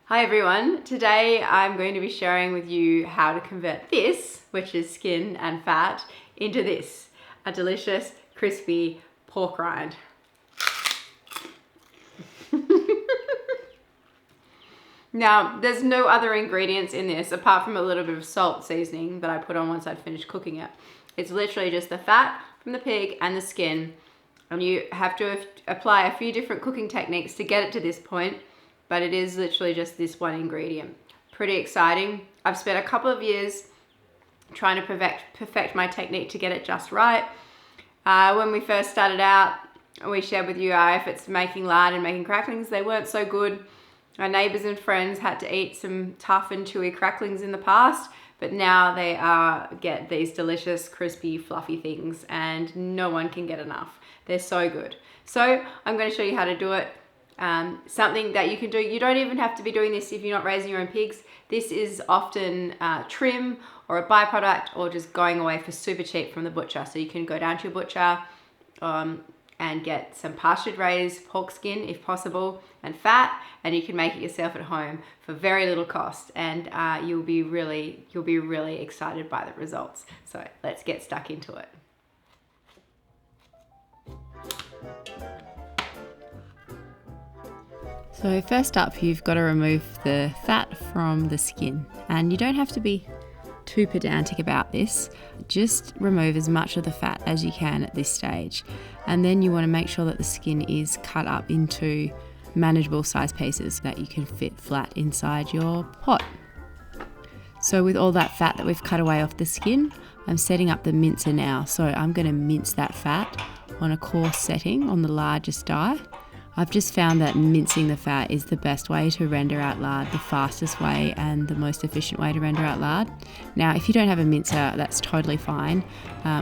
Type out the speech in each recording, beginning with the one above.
Hi everyone, today I'm going to be sharing with you how to convert this, which is skin and fat, into this, a delicious, crispy pork rind. Now, there's no other ingredients in this apart from a little bit of salt seasoning that I put on once I'd finished cooking it. It's literally just the fat from the pig and the skin, and you have to apply a few different cooking techniques to get it to this point. But it is literally just this one ingredient. Pretty exciting. I've spent a couple of years trying to perfect my technique to get it just right. When we first started out, we shared with you our efforts making lard and making cracklings. They weren't so good. Our neighbors and friends had to eat some tough and chewy cracklings in the past, but now they get these delicious, crispy, fluffy things, and no one can get enough. They're so good. So I'm going to show you how to do it. Something that you can do. You don't even have to be doing this if you're not raising your own pigs. This is often trim or a byproduct or just going away for super cheap from the butcher. So you can go down to your butcher and get some pastured raised pork skin if possible and fat, and you can make it yourself at home for very little cost, and you'll be really excited by the results. So let's get stuck into it. So first up, you've got to remove the fat from the skin, and you don't have to be too pedantic about this. Just remove as much of the fat as you can at this stage, and then you want to make sure that the skin is cut up into manageable size pieces that you can fit flat inside your pot. So with all that fat that we've cut away off the skin, I'm setting up the mincer now. So I'm going to mince that fat on a coarse setting on the largest die. I've just found that mincing the fat is the best way to render out lard, the fastest way and the most efficient way to render out lard. Now, if you don't have a mincer, that's totally fine.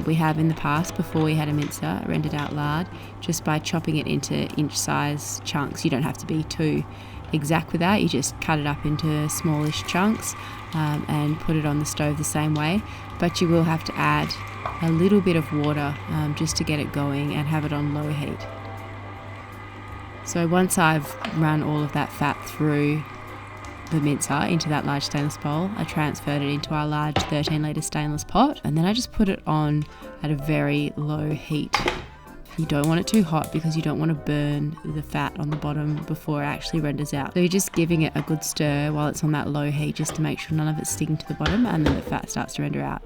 We have in the past, before we had a mincer, rendered out lard just by chopping it into inch-size chunks. You don't have to be too exact with that. You just cut it up into smallish chunks and put it on the stove the same way. But you will have to add a little bit of water just to get it going and have it on low heat. So once I've run all of that fat through the mincer into that large stainless bowl, I transferred it into our large 13-litre stainless pot, and then I just put it on at a very low heat. You don't want it too hot because you don't want to burn the fat on the bottom before it actually renders out. So you're just giving it a good stir while it's on that low heat just to make sure none of it's sticking to the bottom, and then the fat starts to render out.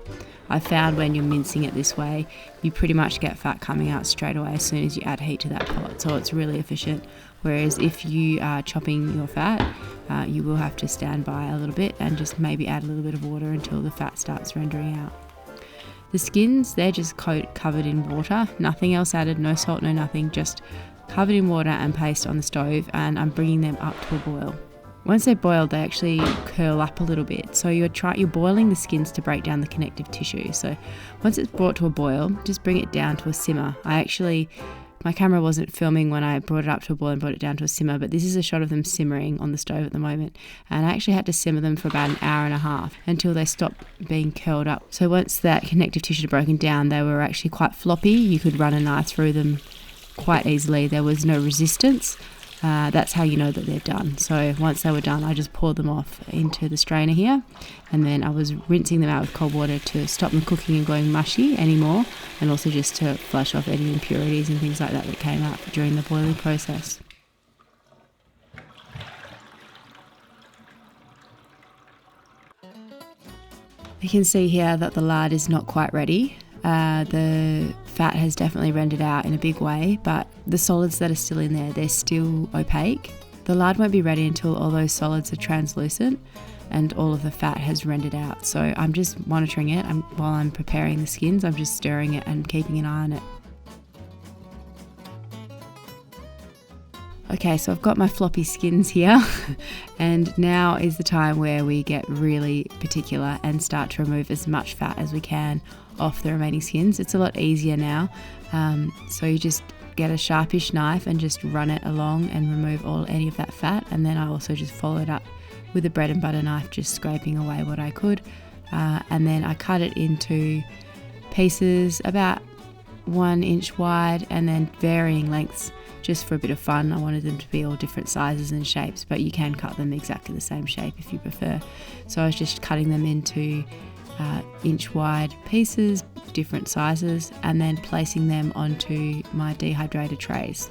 I found when you're mincing it this way, you pretty much get fat coming out straight away as soon as you add heat to that pot, so it's really efficient. Whereas if you are chopping your fat, you will have to stand by a little bit and just maybe add a little bit of water until the fat starts rendering out. The skins, they're just covered in water, nothing else added, no salt, no nothing, just covered in water and paste on the stove, and I'm bringing them up to a boil. Once they're boiled, they actually curl up a little bit. So you're boiling the skins to break down the connective tissue. So once it's brought to a boil, just bring it down to a simmer. My camera wasn't filming when I brought it up to a boil and brought it down to a simmer, but this is a shot of them simmering on the stove at the moment. And I actually had to simmer them for about an hour and a half until they stopped being curled up. So once that connective tissue had broken down, they were actually quite floppy. You could run a knife through them quite easily. There was no resistance. That's how you know that they're done. So once they were done, I just poured them off into the strainer here, and then I was rinsing them out with cold water to stop them cooking and going mushy anymore, and also just to flush off any impurities and things like that that came out during the boiling process. You can see here that the lard is not quite ready. The fat has definitely rendered out in a big way, but the solids that are still in there, they're still opaque. The lard won't be ready until all those solids are translucent and all of the fat has rendered out. So I'm just monitoring it while I'm preparing the skins. I'm just stirring it and keeping an eye on it. Okay, so I've got my floppy skins here and now is the time where we get really particular and start to remove as much fat as we can off the remaining skins. It's a lot easier now, so you just get a sharpish knife and just run it along and remove any of that fat, and then I also just follow it up with a bread and butter knife, just scraping away what I could, and then I cut it into pieces about 1 inch wide and then varying lengths just for a bit of fun. I wanted them to be all different sizes and shapes, but you can cut them exactly the same shape if you prefer. So I was just cutting them into inch wide pieces, different sizes, and then placing them onto my dehydrated trays.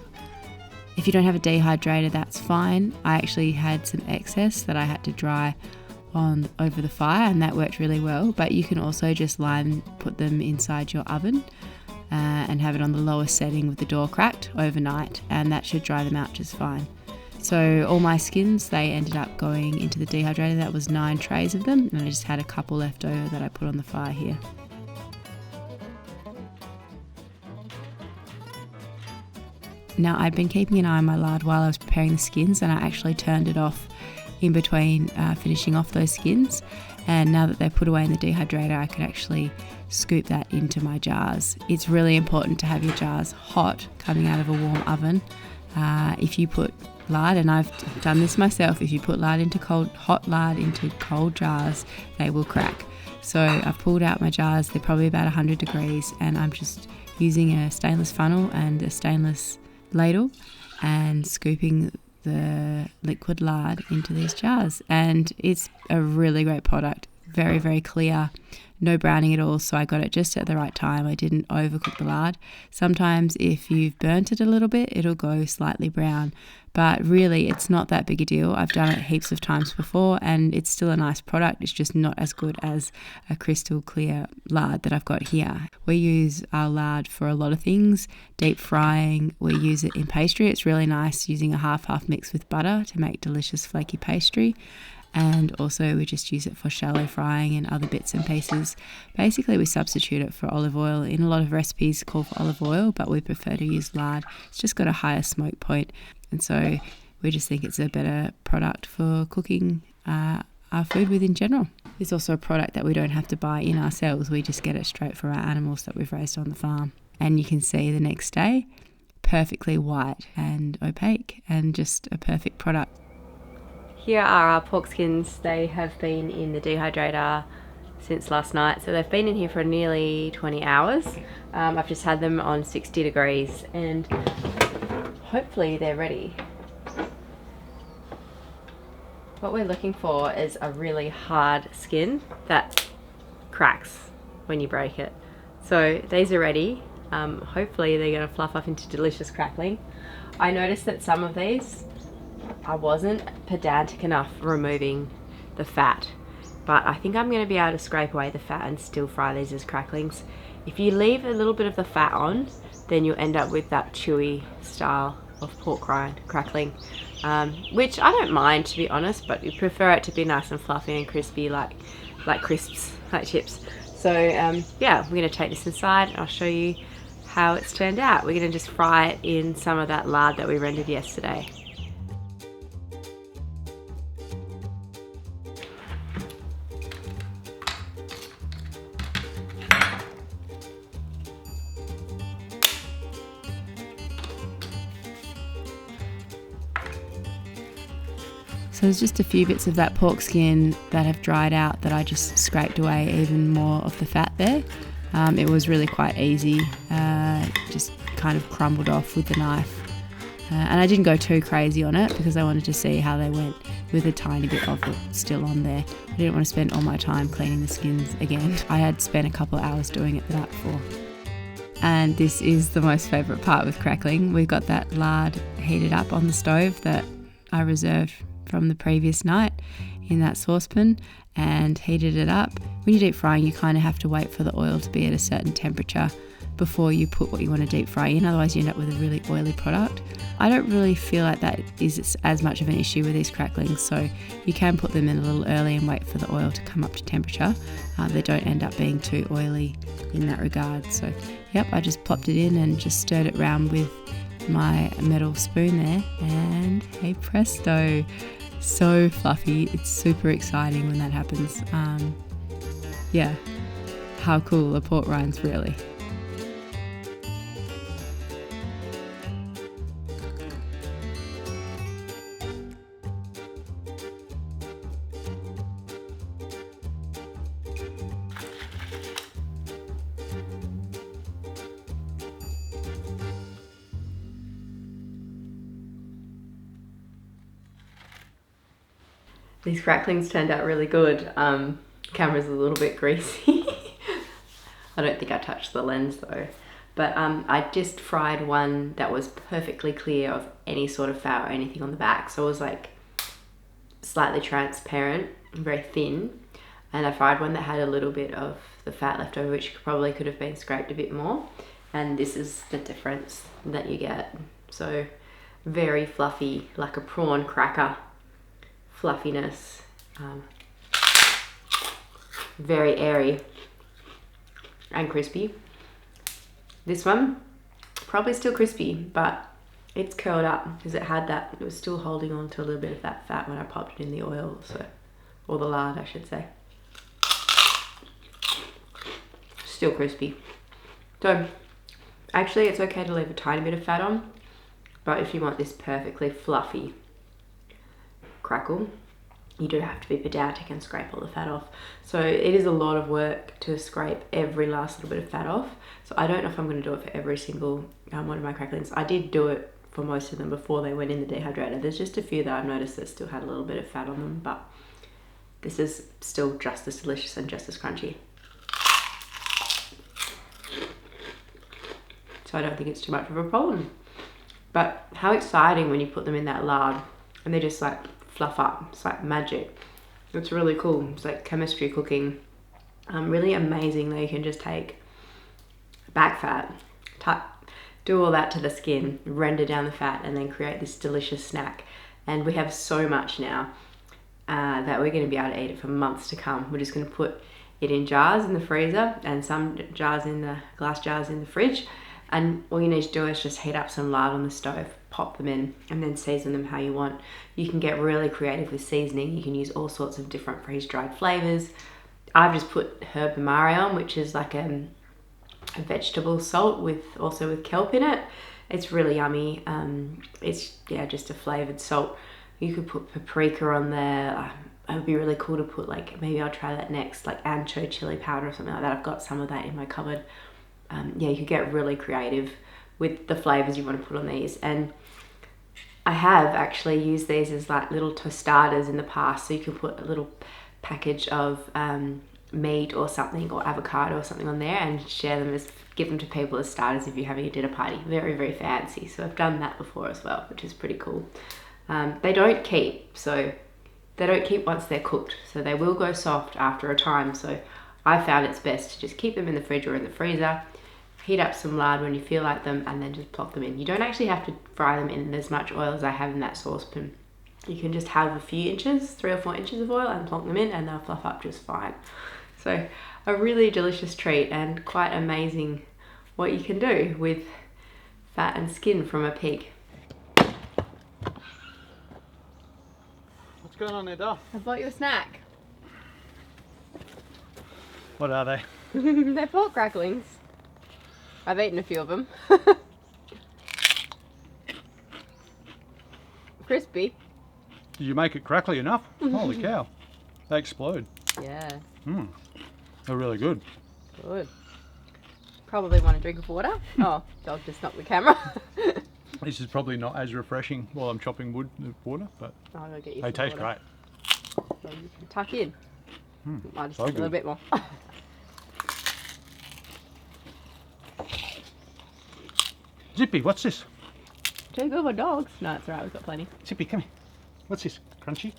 If you don't have a dehydrator, that's fine. I actually had some excess that I had to dry on over the fire, and that worked really well. But you can also just put them inside your oven and have it on the lowest setting with the door cracked overnight, and that should dry them out just fine. So all my skins, they ended up going into the dehydrator. That was 9 trays of them, and I just had a couple left over that I put on the fire here. Now, I'd been keeping an eye on my lard while I was preparing the skins, and I actually turned it off in between finishing off those skins. And now that they're put away in the dehydrator, I could actually scoop that into my jars. It's really important to have your jars hot coming out of a warm oven. If you put lard, and I've done this myself, if you put hot lard into cold jars, they will crack. So I've pulled out my jars, they're probably about 100 degrees, and I'm just using a stainless funnel and a stainless ladle and scooping the liquid lard into these jars. And it's a really great product, very, very clear, no browning at all. So I got it just at the right time. I didn't overcook the lard. Sometimes if you've burnt it a little bit, it'll go slightly brown, but really it's not that big a deal. I've done it heaps of times before, and it's still a nice product. It's just not as good as a crystal clear lard that I've got here. We use our lard for a lot of things. Deep frying, we use it in pastry. It's really nice using a half-half mix with butter to make delicious flaky pastry. And also we just use it for shallow frying and other bits and pieces. Basically we substitute it for olive oil. In a lot of recipes call for olive oil, but we prefer to use lard. It's just got a higher smoke point, and so we just think it's a better product for cooking our food with in general. It's also a product that we don't have to buy in ourselves. We just get it straight from our animals that we've raised on the farm. And you can see the next day, perfectly white and opaque, and just a perfect product. Here are our pork skins. They have been in the dehydrator since last night, so they've been in here for nearly 20 hours. I've just had them on 60 degrees, and hopefully they're ready. What we're looking for is a really hard skin that cracks when you break it. So these are ready. Hopefully they're going to fluff up into delicious crackling. I noticed that some of these, I wasn't pedantic enough removing the fat, but I think I'm going to be able to scrape away the fat and still fry these as cracklings. If you leave a little bit of the fat on, then you'll end up with that chewy style of pork rind crackling, which I don't mind, to be honest, but you prefer it to be nice and fluffy and crispy, like crisps, like chips. So yeah, we're going to take this inside and I'll show you how it's turned out. We're going to just fry it in some of that lard that we rendered yesterday. So there's just a few bits of that pork skin that have dried out that I just scraped away even more of the fat there. It was really quite easy, just kind of crumbled off with the knife. And I didn't go too crazy on it because I wanted to see how they went with a tiny bit of it still on there. I didn't want to spend all my time cleaning the skins again. I had spent a couple of hours doing it the night before. And this is the most favourite part with crackling. We've got that lard heated up on the stove that I reserved from the previous night in that saucepan and heated it up. When you deep frying, you kind of have to wait for the oil to be at a certain temperature before you put what you want to deep fry in, otherwise you end up with a really oily product. I don't really feel like that is as much of an issue with these cracklings, so you can put them in a little early and wait for the oil to come up to temperature. They don't end up being too oily in that regard. So yep, I just plopped it in and just stirred it around with my metal spoon there, and hey presto, so fluffy. It's super exciting when that happens. Yeah, how cool are pork rinds, really. These cracklings turned out really good. Camera's a little bit greasy. I don't think I touched the lens though. But I just fried one that was perfectly clear of any sort of fat or anything on the back. So it was like slightly transparent, very thin. And I fried one that had a little bit of the fat left over, which probably could have been scraped a bit more. And this is the difference that you get. So very fluffy, like a prawn cracker fluffiness. Very airy and crispy. This one, probably still crispy, but it's curled up because it was still holding on to a little bit of that fat when I popped it in the oil, or the lard I should say. Still crispy. So actually it's okay to leave a tiny bit of fat on, but if you want this perfectly fluffy crackle, you do have to be pedantic and scrape all the fat off. So it is a lot of work to scrape every last little bit of fat off. So I don't know if I'm going to do it for every single one of my cracklings. I did do it for most of them before they went in the dehydrator. There's just a few that I've noticed that still had a little bit of fat on them, but this is still just as delicious and just as crunchy. So I don't think it's too much of a problem. But how exciting when you put them in that lard and they just like fluff up. It's like magic. It's really cool. It's like chemistry cooking. Really amazing that you can just take back fat, do all that to the skin, render down the fat, and then create this delicious snack. And we have so much now that we're going to be able to eat it for months to come. We're just going to put it in jars in the freezer and some jars in the glass jars in the fridge. And all you need to do is just heat up some lard on the stove, pop them in, and then season them how you want. You can get really creative with seasoning. You can use all sorts of different freeze-dried flavors. I've just put herb amari on, which is like a vegetable salt with kelp in it. It's really yummy. It's just a flavored salt. You could put paprika on there. It would be really cool to put, like, maybe I'll try that next, like ancho chili powder or something like that. I've got some of that in my cupboard. You could get really creative with the flavors you want to put on these. And I have actually used these as like little tostadas in the past. So you can put a little package of meat or something, or avocado or something on there, and give them to people as starters if you're having a dinner party. Very, very fancy. So I've done that before as well, which is pretty cool. They don't keep once they're cooked. So they will go soft after a time. So I found it's best to just keep them in the fridge or in the freezer, heat up some lard when you feel like them, and then just plop them in. You don't actually have to fry them in as much oil as I have in that saucepan. You can just have a few inches, 3 or 4 inches of oil, and plonk them in, and they'll fluff up just fine. So a really delicious treat, and quite amazing what you can do with fat and skin from a pig. What's going on there, Duff? I bought you a snack. What are they? They're pork cracklings. I've eaten a few of them. Crispy. Did you make it crackly enough? Holy cow. They explode. Yeah. They're really good. Good. Probably want a drink of water. Oh, dog just knocked the camera. This is probably not as refreshing while I'm chopping wood with water, but I'll go get you they some taste water. great. So you can tuck in. I'll just so take a little good. bit more. Zippy, what's this? Too good for dogs. No, it's alright, we've got plenty. Zippy, come here. What's this? Crunchy?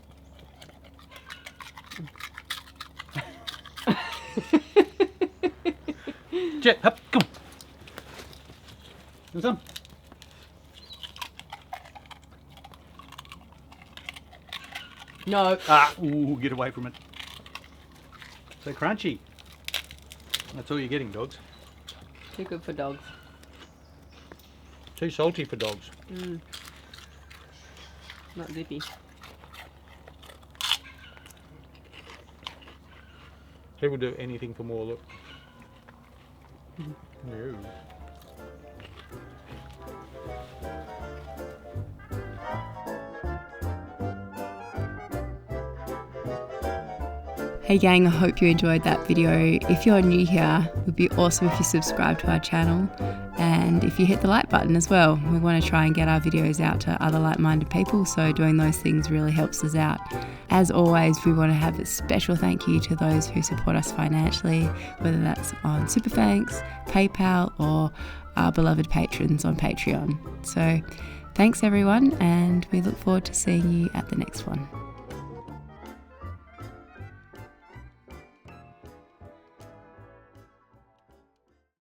Jet, up, come. Want some? No. Ooh, get away from it. So crunchy. That's all you're getting, dogs. Too good for dogs. Too salty for dogs. Not zippy. People do anything for more, look. No. Hey gang, I hope you enjoyed that video. If you're new here, it would be awesome if you subscribe to our channel, and if you hit the like button as well. We want to try and get our videos out to other like-minded people, so doing those things really helps us out. As always, we want to have a special thank you to those who support us financially, whether that's on Super Thanks, PayPal, or our beloved patrons on Patreon. So thanks everyone, and we look forward to seeing you at the next one.